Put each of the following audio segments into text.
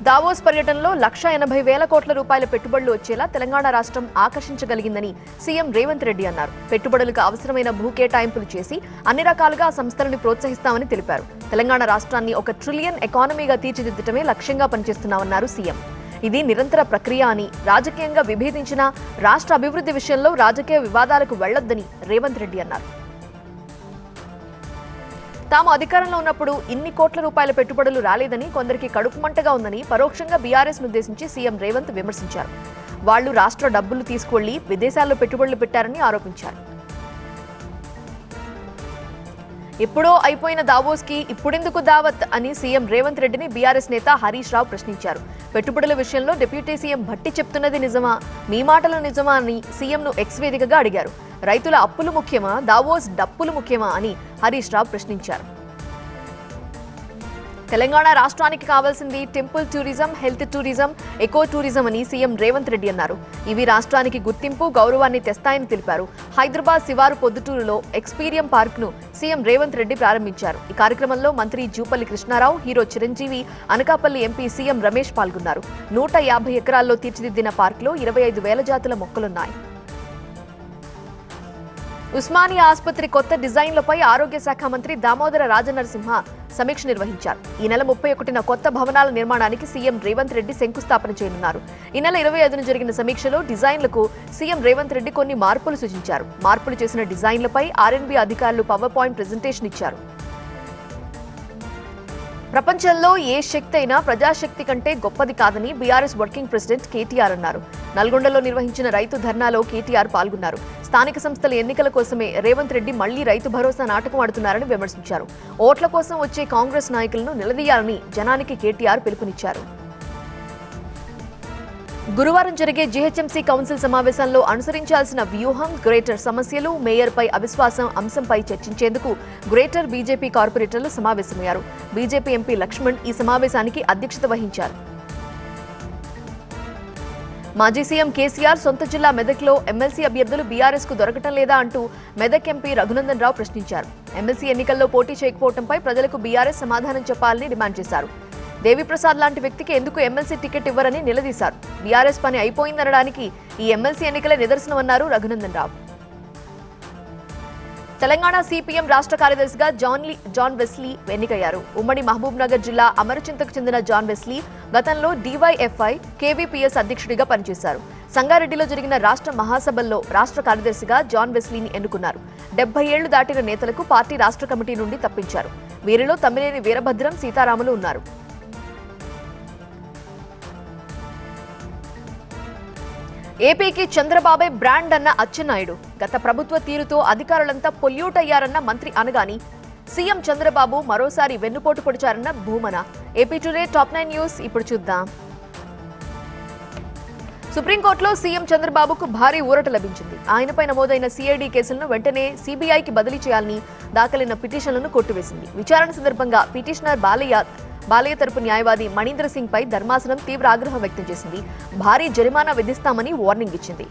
Davos పర్యటనలో 1,80,000 కోట్ల రూపాయల పెట్టుబడులు వచ్చేలా తెలంగాణ రాష్ట్రం ఆకర్షించగలిగిందని సీఎం రేవంత్ రెడ్డి అన్నారు. పెట్టుబడులకు అవసరమైన భూ కేటాయింపులు చేసి అన్ని రకాలుగా సంస్థలను ప్రోత్సహిస్తామని తెలిపారు. తెలంగాణ రాష్ట్రాన్ని ఒక ట్రిలియన్ ఎకానమీగా తీర్చిదిద్దటమే లక్ష్యంగా పనిచేస్తున్నామన్నారు సీఎం. ఇది నిరంతర ప్రక్రియ అని, రాజకీయంగా విభేదించిన రాష్ట్ర అభివృద్ధి విషయంలో రాజకీయ వివాదాలకు వెళ్లొద్దని రేవంత్ రెడ్డి అన్నారు. తాము అధికారంలో ఉన్నప్పుడు ఇన్ని కోట్ల రూపాయల పెట్టుబడులు రాలేదని, కొందరికి కడుపు మంటగా ఉందని పరోక్షంగా బీఆర్ఎస్ ఉద్దేశించి సీఎం రేవంత్ విమర్శించారు. వాళ్లు రాష్ట్ర డబ్బులు తీసుకువెళ్లి విదేశాల్లో పెట్టుబడులు పెట్టారని ఆరోపించారు. ఎప్పుడో అయిపోయిన దావోస్ కి ఇప్పుడెందుకు దావత్ అని సీఎం రేవంత్ రెడ్డిని బీఆర్ఎస్ నేత హరీష్ రావు ప్రశ్నించారు. పెట్టుబడుల విషయంలో డిప్యూటీ సీఎం భట్టి చెప్తున్నది నిజమా, మీ మాటలు నిజమా అని సీఎంను ఎక్స్ వేదికగా అడిగారు. రైతుల అప్పులు ముఖ్యమా, దావోస్ డప్పులు ముఖ్యమా అని హరీష్ రావు ప్రశ్నించారు. తెలంగాణ రాష్ట్రానికి కావాల్సింది temple tourism, health tourism, eco tourism అని సీఎం రేవంత్ రెడ్డి అన్నారు. ఇవి రాష్ట్రానికి గుర్తింపు, గౌరవాన్ని తెస్తాయని తెలిపారు. హైదరాబాద్ శివారు పొద్దుటూరులో ఎక్స్పీరియం పార్క్ ను సీఎం రేవంత్ రెడ్డి ప్రారంభించారు. ఈ కార్యక్రమంలో మంత్రి Jupally Krishna Rao, hero Chiranjeevi, Anakapalli MP CM Ramesh పాల్గొన్నారు. 150 ఎకరాల్లో తీర్చిదిద్దిన పార్క్ లో 25,000 జాతుల మొక్కలున్నాయి. ఉస్మానియా ఆసుపత్రి కొత్త డిజైన్లపై ఆరోగ్య శాఖ మంత్రి దామోదర రాజనరసింహ సమీక్ష నిర్వహించారు. ఈ నెల 31న కొత్త భవనాల నిర్మాణానికి సీఎం రేవంత్ రెడ్డి శంకుస్థాపన చేయనున్నారు. ఈ నెల 25న జరిగిన సమీక్షలో డిజైన్లకు సీఎం రేవంత్ రెడ్డి కొన్ని మార్పులు సూచించారు. మార్పులు చేసిన డిజైన్లపై ఆర్ఎండ్బీ అధికారులు పవర్ పాయింట్ ప్రెజెంటేషన్ ఇచ్చారు. ప్రపంచంలో ఏ శక్తి అయినా ప్రజాశక్తి కంటే గొప్పది కాదని బీఆర్ఎస్ వర్కింగ్ ప్రెసిడెంట్ కేటీఆర్ అన్నారు. నల్గొండలో నిర్వహించిన రైతు ధర్నాలో కేటీఆర్ పాల్గొన్నారు. స్థానిక సంస్థల ఎన్నికల కోసమే రేవంత్ రెడ్డి మళ్లీ రైతు భరోసా నాటకం ఆడుతున్నారని విమర్శించారు. ఓట్ల కోసం వచ్చే కాంగ్రెస్ నాయకులను నిలదీయాలని జనానికి కేటీఆర్ పిలుపునిచ్చారు. గురువారం జరిగే జీహెచ్ఎంసీ కౌన్సిల్ సమావేశంలో అనుసరించాల్సిన వ్యూహం, గ్రేటర్ సమస్యలు, మేయర్పై అవిశ్వాసం అంశంపై చర్చించేందుకు గ్రేటర్ బీజేపీ కార్పొరేటర్లు సమావేశమయ్యారు. బీజేపీ ఎంపీ లక్ష్మణ్ ఈ సమావేశానికి అధ్యక్షత వహించారు. మాజీ సీఎం కేసీఆర్ సొంత జిల్లా మెదక్లో ఎమ్మెల్సీ అభ్యర్థులు బీఆర్ఎస్ కు దొరకటం లేదా అంటూ మెదక్ ఎంపీ రఘునందన్ రావు ప్రశ్నించారు. ఎమ్మెల్సీ ఎన్నికల్లో పోటీ చేయకపోవడంపై ప్రజలకు బీఆర్ఎస్ సమాధానం చెప్పాలని డిమాండ్ చేశారు. దేవిప్రసాద్ లాంటి వ్యక్తికి ఎందుకు ఎమ్మెల్సీ టికెట్ ఇవ్వరని నిలదీశారు. బీఆర్ఎస్ పని అయిపోయిందనడానికి ఈ ఎమ్మెల్సీ ఎన్నికలే నిదర్శనమన్నారు రఘునందన్ రావు. తెలంగాణ సిపిఎం రాష్ట్ర కార్యదర్శిగా జాన్ వెస్లీ ఎన్నికయ్యారు. ఉమ్మడి మహబూబ్ నగర్ జిల్లా అమరచింతకు చెందిన జాన్ వెస్లీ గతంలో డీవైఎఫ్ఐ కేవీపీఎస్ అధ్యక్షుడిగా పనిచేశారు. సంగారెడ్డిలో జరిగిన రాష్ట్ర మహాసభల్లో రాష్ట్ర కార్యదర్శిగా జాన్ వెస్లీని ఎన్నుకున్నారు. 70 ఏళ్లు దాటిన నేతలకు పార్టీ రాష్ట్ర కమిటీ నుండి తప్పించారు. వీరిలో తమ్మినేని వీరభద్రం, సీతారాములు ఉన్నారు. ఏపీకి చంద్రబాబే బ్రాండ్ అన్న అచ్చెన్నాయుడు గత ప్రభుత్వ తీరుతో అధికారులంతా పొల్యూట్ అయ్యారన్న మంత్రి అనగాని సీఎం చంద్రబాబు మరోసారి వెన్నుపోటు పొడిచారన్న Bhumana. AP today top 9 news ఇప్పుడు చూద్దాం. సుప్రీంకోర్టులో సీఎం చంద్రబాబుకు భారీ ఊరట లభించింది. ఆయనపై నమోదైన సిఐడి కేసులను వెంటనే సీబీఐకి బదిలీ చేయాలని దాఖలైన పిటిషన్లను కొట్టివేసింది. విచారణ సందర్భంగా పిటిషనర్ బాలయ్య తరపు న్యాయవాది మణీంద్ర సింగ్ పై ధర్మాసనం తీవ్ర ఆగ్రహం వ్యక్తం చేసింది. భారీ జరిమానా విధిస్తామని వార్నింగ్ ఇచ్చింది.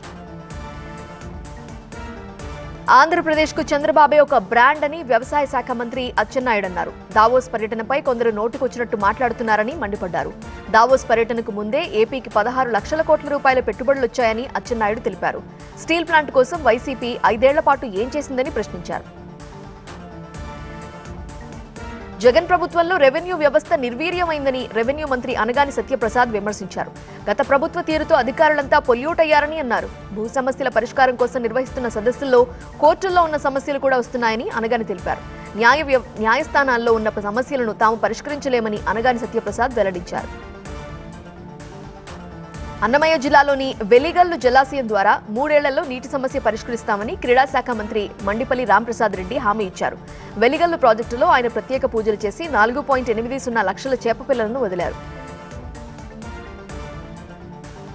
ఆంధ్రప్రదేశ్ కు చంద్రబాబే ఒక బ్రాండ్ అని వ్యవసాయ శాఖ మంత్రి అచ్చెన్నాయుడు అన్నారు. దావోస్ పర్యటనపై కొందరు నోటుకొచ్చినట్టు మాట్లాడుతున్నారని మండిపడ్డారు. దావోస్ పర్యటనకు ముందే ఏపీకి 16 లక్షల కోట్ల రూపాయల పెట్టుబడులు వచ్చాయని అచ్చెన్నాయుడు తెలిపారు. స్టీల్ ప్లాంట్ కోసం వైసీపీ 5 ఏళ్ల పాటు ఏం చేసిందని ప్రశ్నించారు. జగన్ ప్రభుత్వంలో రెవెన్యూ వ్యవస్థ నిర్వీర్యమైందని రెవెన్యూ మంత్రి అనగాని సత్యప్రసాద్ విమర్శించారు. గత ప్రభుత్వ తీరుతో అధికారులంతా పొల్యూట్ అయ్యారని అన్నారు. భూ సమస్యల పరిష్కారం కోసం నిర్వహిస్తున్న సదస్సుల్లో కోర్టుల్లో ఉన్న సమస్యలు కూడా వస్తున్నాయని అనగాని తెలిపారు. న్యాయస్థానాల్లో ఉన్న సమస్యలను తాము పరిష్కరించలేమని అనగాని సత్యప్రసాద్ వెల్లడించారు. అన్నమయ్య జిల్లాలోని వెలిగల్లు జలాశయం ద్వారా 3 ఏళ్లలో నీటి సమస్య పరిష్కరిస్తామని క్రీడా శాఖ మంత్రి మండిపల్లి రాంప్రసాద్ రెడ్డి హామీ ఇచ్చారు. వెలిగల్లు ప్రాజెక్టులో ఆయన ప్రత్యేక పూజలు చేసి 4.80 లక్షల చేప పిల్లలను వదిలారు.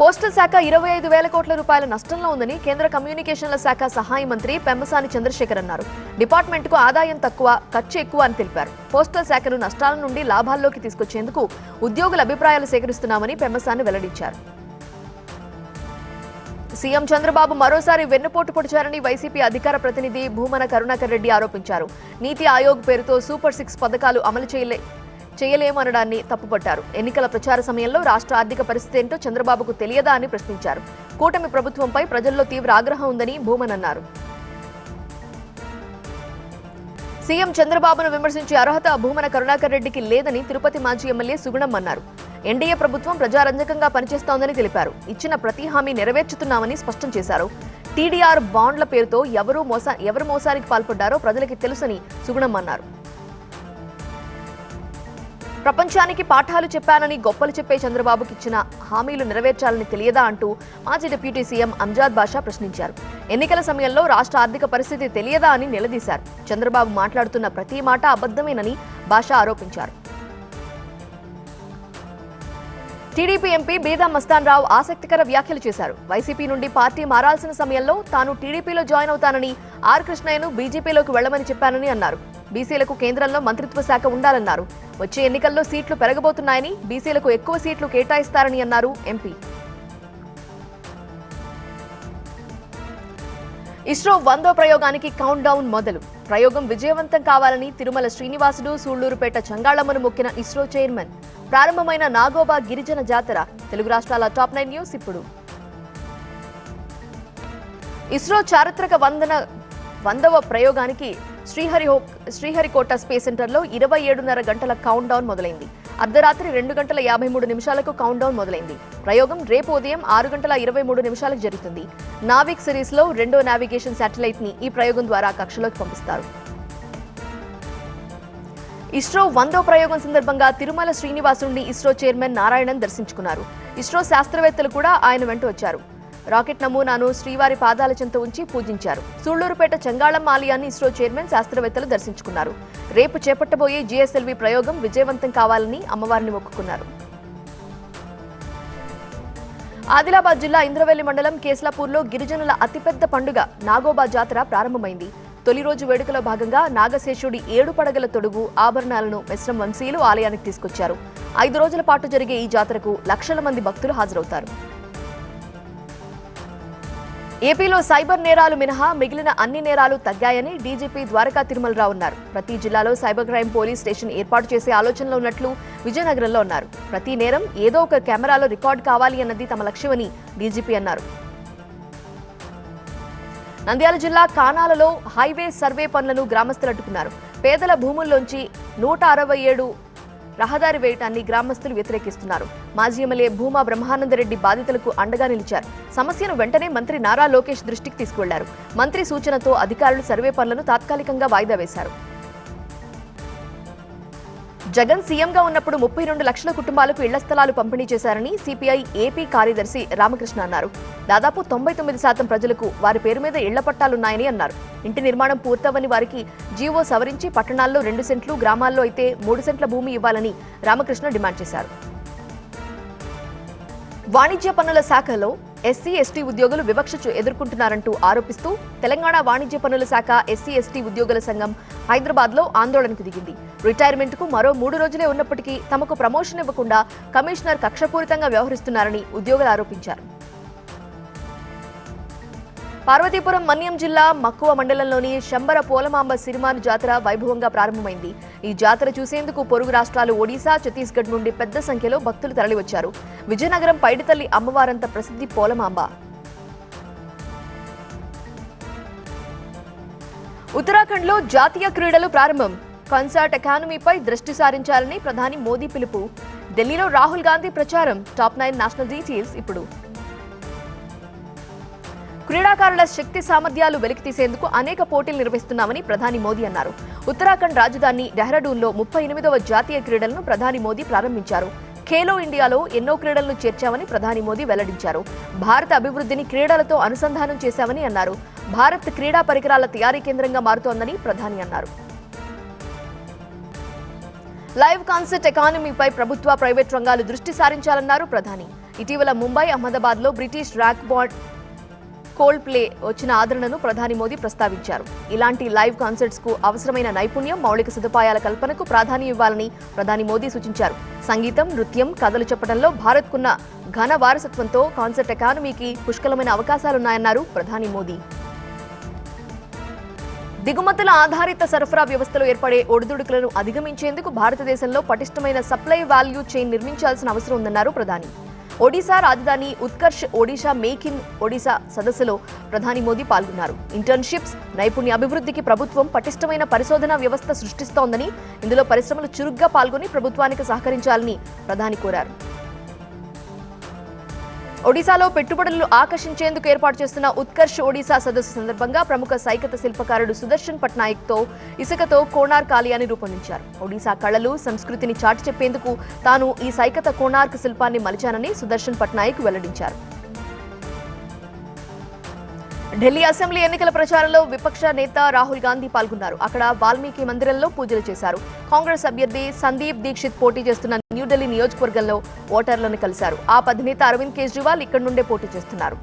పోస్టల్ శాఖ 25,000 కోట్ల రూపాయల నష్టంలో ఉందని కేంద్ర కమ్యూనికేషన్ల శాఖ సహాయ మంత్రి పెమ్మసాని చంద్రశేఖర్ అన్నారు. డిపార్ట్మెంట్కు ఆదాయం తక్కువ, ఖర్చు ఎక్కువ అని తెలిపారు. పోస్టల్ శాఖను నష్టాల నుండి లాభాల్లోకి తీసుకొచ్చేందుకు ఉద్యోగుల అభిప్రాయాలు సేకరిస్తున్నామని పెమ్మసాని వెల్లడించారు. సీఎం చంద్రబాబు మరోసారి వెన్నుపోటు పొడిచారని వైసీపీ అధికార ప్రతినిధి భూమన కరుణాకర్ రెడ్డి ఆరోపించారు. నీతి ఆయోగ్ పేరుతో సూపర్ 6 పథకాలు అమలు చేయలేమనడాన్ని తప్పుపట్టారు. ఎన్నికల ప్రచార సమయంలో రాష్ట్ర ఆర్థిక పరిస్థితి ఏంటో చంద్రబాబుకు తెలియదా అని ప్రశ్నించారు. కూటమి ప్రభుత్వంపై ప్రజల్లో తీవ్ర ఆగ్రహం ఉందని భూమన్ అన్నారు. సీఎం చంద్రబాబును విమర్శించే అర్హత భూమన కరుణాకర్ రెడ్డికి లేదని తిరుపతి మాజీ ఎమ్మెల్యే సుగుణం అన్నారు. ఎన్డీఏ ప్రభుత్వం ప్రజారంజకంగా పనిచేస్తోందని తెలిపారు. ఇచ్చిన ప్రతి హామీ నెరవేర్చుతున్నామని స్పష్టం చేశారు. టీడీఆర్ బాండ్ల పేరుతో ఎవరు మోసానికి పాల్పడ్డారో ప్రజలకి తెలుసని సుగుణం అన్నారు. ప్రపంచానికి పాఠాలు చెప్పానని గొప్పలు చెప్పే చంద్రబాబుకి ఇచ్చిన హామీలు నెరవేర్చాలని తెలియదా అంటూ మాజీ డిప్యూటీ సీఎం అంజాద్ బాషా ప్రశ్నించారు. ఎన్నికల సమయంలో రాష్ట్ర ఆర్థిక పరిస్థితి తెలియదా అని నిలదీశారు. చంద్రబాబు మాట్లాడుతున్న ప్రతి మాట అబద్ధమేనని బాషా ఆరోపించారు. టీడీపీ ఎంపీ బీదా మస్తాన్ రావు ఆసక్తికర వ్యాఖ్యలు చేశారు. వైసీపీ నుండి పార్టీ మారాల్సిన సమయంలో తాను టీడీపీలో జాయిన్ అవుతానని, ఆర్ కృష్ణయ్యను బీజేపీలోకి వెళ్లమని చెప్పానని అన్నారు. బీసీలకు కేంద్రంలో మంత్రిత్వ శాఖ ఉండాలన్నారు. వచ్చే ఎన్నికల్లో సీట్లు పెరగబోతున్నాయని, బీసీలకు ఎక్కువ సీట్లు కేటాయిస్తారని అన్నారు ఎంపీ. ఇస్రో 100వ ప్రయోగానికి కౌంట్ డౌన్ మొదలు. ప్రయోగం విజయవంతం కావాలని తిరుమల శ్రీనివాసుడు, సూళ్లూరుపేట చంగాళమ్మను మొక్కిన ఇస్రో చైర్మన్. ప్రారంభమైన నాగోబా గిరిజన జాతర. తెలుగు రాష్ట్రాల టాప్ 9 న్యూస్ ఇప్పుడు. ఇస్రో చారిత్రక 100వ ప్రయోగానికి శ్రీహరికోట స్పేస్ సెంటర్లో 27:30 గంటల కౌంట్ డౌన్ మొదలైంది. అర్ధరాత్రి 2:53 కౌంట్ డౌన్ మొదలైంది. ప్రయోగం రేపు ఉదయం 6:23 జరుగుతుంది. నావిక్ సిరీస్ లో 2వ నావిగేషన్ శాటిలైట్ ని ఈ ప్రయోగం ద్వారా కక్షలోకి పంపిస్తారు. ఇస్రో 100వ ప్రయోగం సందర్భంగా తిరుమల శ్రీనివాసుడిని ఇస్రో చైర్మన్ నారాయణన్ దర్శించుకున్నారు. ఇస్రో శాస్త్రవేత్తలు కూడా ఆయన వెంట వచ్చారు. రాకెట్ నమూనాను శ్రీవారి పాదాల చెంత ఉంచి పూజించారు. సూళ్లూరుపేట చంగాళమ్మ ఆలయాన్ని ఇస్రో చైర్మన్ శాస్త్రవేత్తలు దర్శించుకున్నారు. రేపు చేపట్టబోయే జీఎస్ఎల్వీ ప్రయోగం విజయవంతం కావాలని అమ్మవారిని మొక్కుకున్నారు. ఆదిలాబాద్ జిల్లా ఇంద్రవెల్లి మండలం కేస్లాపూర్లో గిరిజనుల అతిపెద్ద పండుగ నాగోబా జాతర ప్రారంభమైంది. తొలి రోజు వేడుకలో భాగంగా నాగశేషుడి 7 పడగల తొడుగు, ఆభరణాలను మిశ్రం వంశీయులు ఆలయానికి తీసుకొచ్చారు. 5 రోజుల పాటు జరిగే ఈ జాతరకు లక్షల మంది భక్తులు హాజరవుతారు. ఏపీలో సైబర్ నేరాలు మినహా మిగిలిన అన్ని నేరాలు తగ్గాయని డీజీపీ ద్వారకా తిరుమలరావు అన్నారు. ప్రతి జిల్లాలో సైబర్ క్రైమ్ పోలీస్ స్టేషన్ ఏర్పాటు చేసే ఆలోచనలో ఉన్నట్లు విజయనగరంలో అన్నారు. ప్రతి నేరం ఏదో ఒక కెమెరాలో రికార్డు కావాలి అన్నది తమ లక్ష్యమని డీజీపీ అన్నారు. నంద్యాల జిల్లా కానాలలో హైవే సర్వే పనులను గ్రామస్తులు అడ్డుకున్నారు. పేదల భూముల్లోంచి 167 రహదారి వేయటాన్ని గ్రామస్తులు వ్యతిరేకిస్తున్నారు. మాజీ ఎమ్మెల్యే భూమా బ్రహ్మానందరెడ్డి బాధితులకు అండగా నిలిచారు. సమస్యను వెంటనే మంత్రి నారా లోకేష్ దృష్టికి తీసుకువెళ్లారు. మంత్రి సూచనతో అధికారులు సర్వే పనులను తాత్కాలికంగా వాయిదా వేశారు. జగన్ సీఎంగా ఉన్నప్పుడు 32 లక్షల కుటుంబాలకు ఇళ్ల స్థలాలు పంపిణీ చేశారని సిపిఐ ఏపీ కార్యదర్శి రామకృష్ణ అన్నారు. దాదాపు 99% ప్రజలకు వారి పేరు మీద ఇళ్ల పట్టాలున్నాయని అన్నారు. ఇంటి నిర్మాణం పూర్తవని వారికి జీవో సవరించి పట్టణాల్లో 2 సెంట్లు, గ్రామాల్లో అయితే 3 సెంట్ల భూమి ఇవ్వాలని రామకృష్ణ డిమాండ్ చేశారు. వాణిజ్య పన్నుల శాఖలో ఎస్సీ ఎస్టీ ఉద్యోగులు వివక్ష ఎదుర్కొంటున్నారంటూ ఆరోపిస్తూ తెలంగాణ వాణిజ్య పన్నుల శాఖ ఎస్సీ ఎస్టీ ఉద్యోగుల సంఘం హైదరాబాద్లో ఆందోళనకు దిగింది. రిటైర్మెంట్కు మరో 3 రోజులే ఉన్నప్పటికీ తమకు ప్రమోషన్ ఇవ్వకుండా కమిషనర్ కక్షపూరితంగా వ్యవహరిస్తున్నారని ఉద్యోగులు ఆరోపించారు. పార్వతీపురం మన్యం జిల్లా మక్కువ మండలంలోని శంబర పోలమాంబ సిరిమాను జాతర వైభవంగా ప్రారంభమైంది. ఈ జాతర చూసేందుకు పొరుగు రాష్ట్రాలు ఒడిశా, ఛత్తీస్గఢ్ నుండి పెద్ద సంఖ్యలో భక్తులు తరలివచ్చారు. విజయనగరం పైడితల్లి అమ్మవారంత ప్రసిద్ధి పోలమాంబ. ఉత్తరాఖండ్లో జాతీయ క్రీడలు ప్రారంభం. కన్సర్ట్ అకాడమీపై దృష్టి సారించాలని ప్రధాని మోదీ పిలుపు. ఢిల్లీలో రాహుల్ గాంధీ ప్రచారం. టాప్ 9 నేషనల్ డీటెయిల్స్ ఇప్పుడు. క్రీడాకారుల శక్తి సామర్థ్యాలు వెలికితీసేందుకు అనేక పోటీలు నిర్వహిస్తున్నామని ప్రధాని మోదీ అన్నారు. ఉత్తరాఖండ్ రాజధాని డెహ్రాడూన్లో 38వ జాతీయ క్రీడలను ప్రధాని మోదీ ప్రారంభించారు. ఖేలో ఇండియాలో ఎన్నో క్రీడలను చేర్చామని ప్రధాని మోదీ వెల్లడించారు. భారత అభివృద్ధిని క్రీడలతో అనుసంధానం చేశామని అన్నారు. భారత్ క్రీడా పరికరాల తయారీ కేంద్రంగా మారుతోందని ప్రధాని అన్నారు. లైవ్ కాన్సర్ట్ ఎకానమీపై ప్రభుత్వ, ప్రైవేట్ రంగాలు దృష్టి సారించాలన్నారు ప్రధాని. ఇటీవల ముంబై, అహ్మదాబాద్లో British rock bond, cold play వచ్చిన ఆదరణను ప్రధాని మోదీ ప్రస్తావించారు. ఇలాంటి లైవ్ కాన్సర్ట్స్ కు అవసరమైన నైపుణ్యం, మౌలిక సదుపాయాల కల్పనకు ప్రాధాన్యం ఇవ్వాలని ప్రధాని మోదీ సూచించారు. సంగీతం, నృత్యం, కథలు చెప్పడంలో భారత్కున్న ఘన వారసత్వంతో కాన్సర్ట్ ఎకానమీకి పుష్కలమైన అవకాశాలున్నాయన్నారు ప్రధాని మోదీ. దిగుమతుల ఆధారిత సరఫరా వ్యవస్థలో ఏర్పడే ఒడిదుడుకులను అధిగమించేందుకు భారతదేశంలో పటిష్టమైన సప్లై వాల్యూ చైన్ నిర్మించాల్సిన అవసరం ఉందన్నారు ప్రధాని. ఒడిశా రాజధాని ఉత్కర్ష్ ఒడిశా మేక్ ఇన్ ఒడిశా సదస్సులో ప్రధాని మోదీ పాల్గొన్నారు. ఇంటర్న్షిప్స్, నైపుణ్య అభివృద్ధికి ప్రభుత్వం పటిష్టమైన పరిశోధన వ్యవస్థ సృష్టిస్తోందని, ఇందులో పరిశ్రమలు చురుగ్గా పాల్గొని ప్రభుత్వానికి సహకరించాలని ప్రధాని కోరారు. ఒడిశాలో పెట్టుబడులు ఆకర్షించేందుకు ఏర్పాటు చేస్తున్న ఉత్కర్ష్ ఒడిశా సదస్సు సందర్భంగా ప్రముఖ సైకత శిల్పకారుడు సుదర్శన్ పట్నాయక్తో ఇసుకతో కోణార్క్ ఆలయాన్ని రూపొందించారు. ఒడిశా కళలు, సంస్కృతిని చాటి చెప్పేందుకు తాను ఈ సైకత కోణార్క్ శిల్పాన్ని మలిచానని సుదర్శన్ పట్నాయక్ వెల్లడించారు. ఢిల్లీ అసెంబ్లీ ఎన్నికల ప్రచారంలో విపక్ష నేత రాహుల్ గాంధీ పాల్గొన్నారు. అక్కడ వాల్మీకి మందిరంలో పూజలు చేశారు. కాంగ్రెస్ అభ్యర్థి సందీప్ దీక్షిత్ పోటీ చేస్తున్న న్యూఢిల్లీ నియోజకవర్గంలో ఓటర్లను కలిశారు. ఆప్ అధినేత అరవింద్ కేజ్రీవాల్ ఇక్కడి నుండే పోటీ చేస్తున్నారు.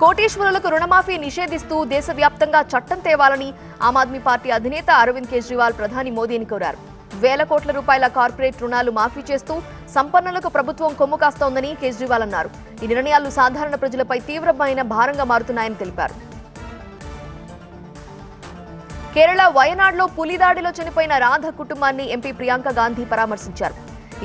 కోటీశ్వరులకు రుణమాఫీ నిషేధిస్తూ దేశవ్యాప్తంగా చట్టం తేవాలని ఆమ్ ఆద్మీ పార్టీ అధినేత అరవింద్ కేజ్రీవాల్ ప్రధాని మోదీని కోరారు. వేల కోట్ల రూపాయల కార్పొరేట్ రుణాలు మాఫీ చేస్తూ సంపన్నులకు ప్రభుత్వం కొమ్ము కాస్తోందని కేజ్రీవాల్ అన్నారు. ఈ నిర్ణయాలు సాధారణ ప్రజలపై తీవ్రమైన భారంగా మారుతున్నాయని తెలిపారు. కేరళ వయనాడ్లో పులిదాడిలో చనిపోయిన రాధ కుటుంబాన్ని ఎంపీ ప్రియాంక గాంధీ పరామర్శించారు.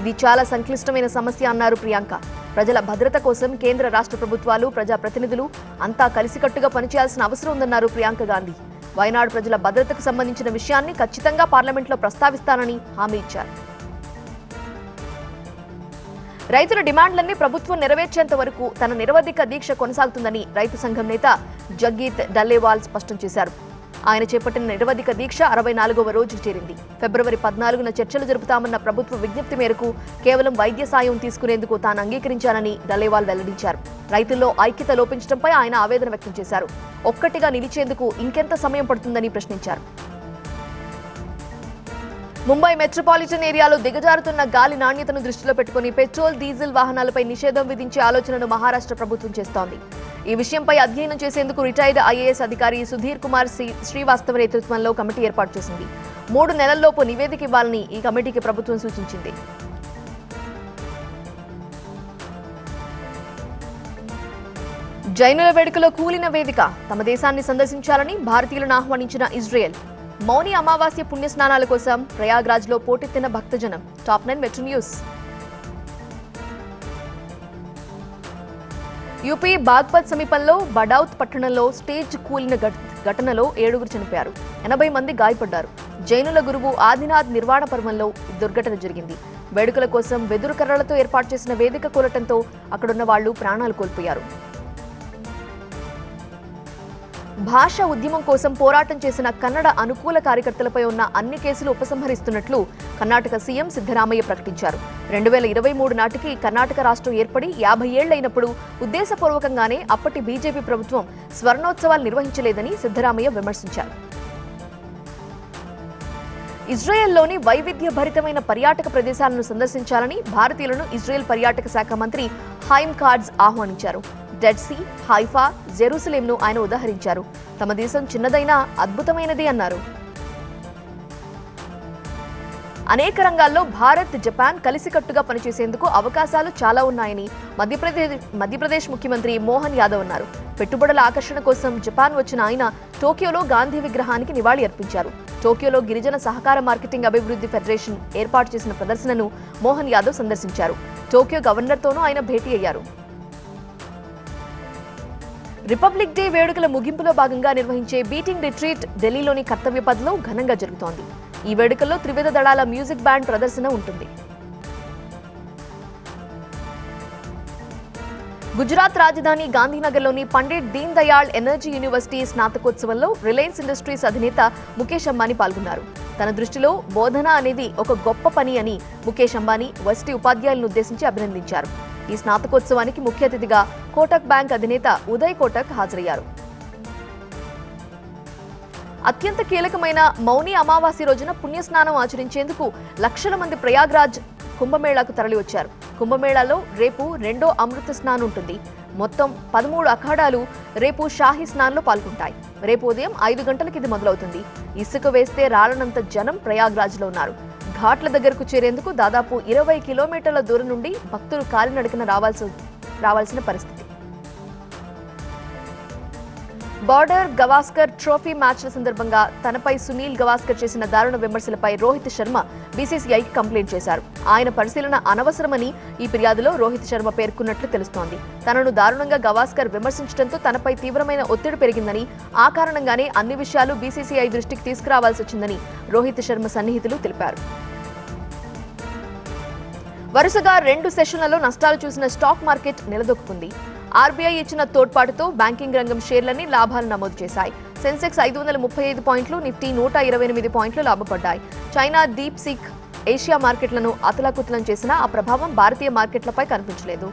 ఇది చాలా సంక్లిష్టమైన సమస్య అన్నారు ప్రియాంక. ప్రజల భద్రత కోసం కేంద్ర రాష్ట్ర ప్రభుత్వాలు, ప్రజాప్రతినిధులు అంతా కలిసికట్టుగా పనిచేయాల్సిన అవసరం ఉందన్నారు ప్రియాంక గాంధీ. వయనాడు ప్రజల భద్రతకు సంబంధించిన విషయాన్ని ఖచ్చితంగా పార్లమెంట్లో ప్రస్తావిస్తానని హామీ ఇచ్చారు. రైతుల డిమాండ్లన్నీ ప్రభుత్వం నెరవేర్చేంత వరకు తన నిరవధిక దీక్ష కొనసాగుతుందని రైతు సంఘం నేత జగ్గీత్ డల్లేవాల్ స్పష్టం చేశారు. ఆయన చేపట్టిన నిరవధిక దీక్ష 64వ రోజుకు చేరింది. ఫిబ్రవరి 14న చర్చలు జరుపుతామన్న ప్రభుత్వ విజ్ఞప్తి మేరకు కేవలం వైద్య సాయం తీసుకునేందుకు తాను అంగీకరించానని డల్లేవాల్ వెల్లడించారు. రైతుల్లో ఐక్యత లోపించడంపై ఆయన ఆవేదన వ్యక్తం చేశారు. ఒక్కటిగా నిలిచేందుకు ఇంకెంత సమయం పడుతుందని ప్రశ్నించారు. ముంబై మెట్రోపాలిటన్ ఏరియాలో దిగజారుతున్న గాలి నాణ్యతను దృష్టిలో పెట్టుకుని పెట్రోల్, డీజిల్ వాహనాలపై నిషేధం విధించే ఆలోచనను మహారాష్ట్ర ప్రభుత్వం చేస్తోంది. ఈ విషయంపై అధ్యయనం చేసేందుకు రిటైర్డ్ ఐఏఎస్ అధికారి సుధీర్ కుమార్ శ్రీవాస్తవ నేతృత్వంలో కమిటీ ఏర్పాటు చేసింది. 3 నెలల్లోపు నివేదిక ఇవ్వాలని ఈ కమిటీకి ప్రభుత్వం సూచించింది. జైనుల వేడుకలో కూలిన వేదిక, తమ దేశాన్ని సందర్శించాలని భారతీయులను ఆహ్వానించిన ఇజ్రాయెల్. మౌని అమావాస్య పుణ్యస్నానాల కోసం ప్రయాగ్రాజ్లో పోటెత్తిన భక్తజనం. Top 9 metro news. UP Baghpat సమీపంలో బడౌత్ పట్టణంలో స్టేజ్ కూలిన ఘటనలో 7గురు చనిపోయారు, 80 మంది గాయపడ్డారు. జైనుల గురువు ఆదినాథ్ నిర్వాణ పర్వంలో ఈ దుర్ఘటన జరిగింది. వేడుకల కోసం వెదురు కర్రలతో ఏర్పాటు చేసిన వేదిక కూలటంతో అక్కడున్న వాళ్లు ప్రాణాలు కోల్పోయారు. భాష ఉద్యమం కోసం పోరాటం చేసిన కన్నడ అనుకూల కార్యకర్తలపై ఉన్న అన్ని కేసులు ఉపసంహరిస్తున్నట్లు కర్ణాటక సీఎం సిద్ధరామయ్య ప్రకటించారు. 2023 నాటికి కర్ణాటక రాష్ట్రం ఏర్పడి 50 ఏళ్లైనప్పుడు ఉద్దేశపూర్వకంగానే అప్పటి బీజేపీ ప్రభుత్వం స్వర్ణోత్సవాలు నిర్వహించలేదని సిద్ధరామయ్య విమర్శించారు. ఇజ్రాయెల్లోని వైవిధ్యభరితమైన పర్యాటక ప్రదేశాలను సందర్శించాలని భారతీయులను ఇజ్రాయెల్ పర్యాటక శాఖ మంత్రి హైమ్ కార్డ్స్ ఆహ్వానించారు. డెడ్ సీ, హైఫా, జెరూసలేంను ఆయన ఉదాహరించారు. తమ దేశం చిన్నదైనా అద్భుతమైనది అన్నారు. అనేక రంగాల్లో భారత్, జపాన్ కలిసికట్టుగా పనిచేసేందుకు అవకాశాలు చాలా ఉన్నాయని మధ్యప్రదేశ్ ముఖ్యమంత్రి మోహన్ యాదవ్ అన్నారు. పెట్టుబడుల ఆకర్షణ కోసం జపాన్ వచ్చిన ఆయన టోక్యోలో గాంధీ విగ్రహానికి నివాళి అర్పించారు. టోక్యోలో గిరిజన సహకార మార్కెటింగ్ అభివృద్ధి ఫెడరేషన్ ఏర్పాటు చేసిన ప్రదర్శనను మోహన్ యాదవ్ సందర్శించారు. టోక్యో గవర్నర్తోనూ ఆయన భేటీ అయ్యారు. రిపబ్లిక్ డే వేడుకల ముగింపులో భాగంగా నిర్వహించే బీటింగ్ రిట్రీట్ ఢిల్లీలోని కర్తవ్య పథ్లో ఘనంగా జరుగుతోంది. ఈ వేడుకల్లో త్రివిధ దళాల మ్యూజిక్ బ్యాండ్ ప్రదర్శన ఉంటుంది. గుజరాత్ రాజధాని గాంధీనగర్లోని పండిట్ దీన్ దయాళ్ ఎనర్జీ యూనివర్సిటీ స్నాతకోత్సవంలో రిలయన్స్ ఇండస్ట్రీస్ అధినేత ముఖేష్ అంబానీ పాల్గొన్నారు. తన దృష్టిలో బోధన అనేది ఒక గొప్ప పని అని ముఖేష్ అంబానీ వర్సిటీ ఉపాధ్యాయులను ఉద్దేశించి అభినందించారు. ఈ స్నాతకోత్సవానికి ముఖ్య అతిథిగా కోటక్ బ్యాంక్ అధినేత ఉదయ్ కోటక్ హాజరయ్యారు. అత్యంత కీలకమైన మౌని అమావాస్య రోజున పుణ్యస్నానం ఆచరించేందుకు లక్షల మంది ప్రయాగ్రాజ్ కుంభమేళాకు తరలివచ్చారు. కుంభమేళాలో రేపు 2వ అమృత స్నానం ఉంటుంది. మొత్తం 13 అఖాడాలు రేపు షాహీ స్నాన్లో పాల్గొంటాయి. రేపు ఉదయం 5 గంటలకు ఇది మొదలవుతుంది. ఇసుక వేస్తే రాలనంత జనం ప్రయాగ్రాజ్లో ఉన్నారు. ఘాట్ల దగ్గరకు చేరేందుకు దాదాపు 20 కిలోమీటర్ల దూరం నుండి భక్తులు కాలినడకన రావాల్సిన పరిస్థితి. బార్డర్ గవాస్కర్ ట్రోఫీ మ్యాచ్ల సందర్భంగా తనపై సునీల్ గవాస్కర్ చేసిన దారుణ విమర్శలపై రోహిత్ శర్మ బీసీసీఐకి కంప్లైంట్ చేశారు. ఆయన పరిశీలన అనవసరమని ఈ ఫిర్యాదులో రోహిత్ శర్మ పేర్కొన్నట్లు తెలుస్తోంది. తనను దారుణంగా గవాస్కర్ విమర్శించడంతో తనపై తీవ్రమైన ఒత్తిడి పెరిగిందని, ఆ కారణంగానే అన్ని విషయాలు బీసీసీఐ దృష్టికి తీసుకురావాల్సి వచ్చిందని రోహిత్ శర్మ సన్నిహితులు తెలిపారు. వరుసగా 2 సెషన్లలో నష్టాలు చూసిన స్టాక్ మార్కెట్ నిలదొక్కుంది. ఆర్బీఐ ఇచ్చిన తోడ్పాటుతో బ్యాంకింగ్ రంగం షేర్లన్నీ లాభాలు నమోదు చేశాయి. సెన్సెక్స్ 535 పాయింట్లు, నిఫ్టీ 128 పాయింట్లు లాభపడ్డాయి. చైనా డీప్ సీక్ ఏషియా మార్కెట్లను అతలాకుతలం చేసినా ఆ ప్రభావం భారతీయ మార్కెట్లపై కనిపించలేదు.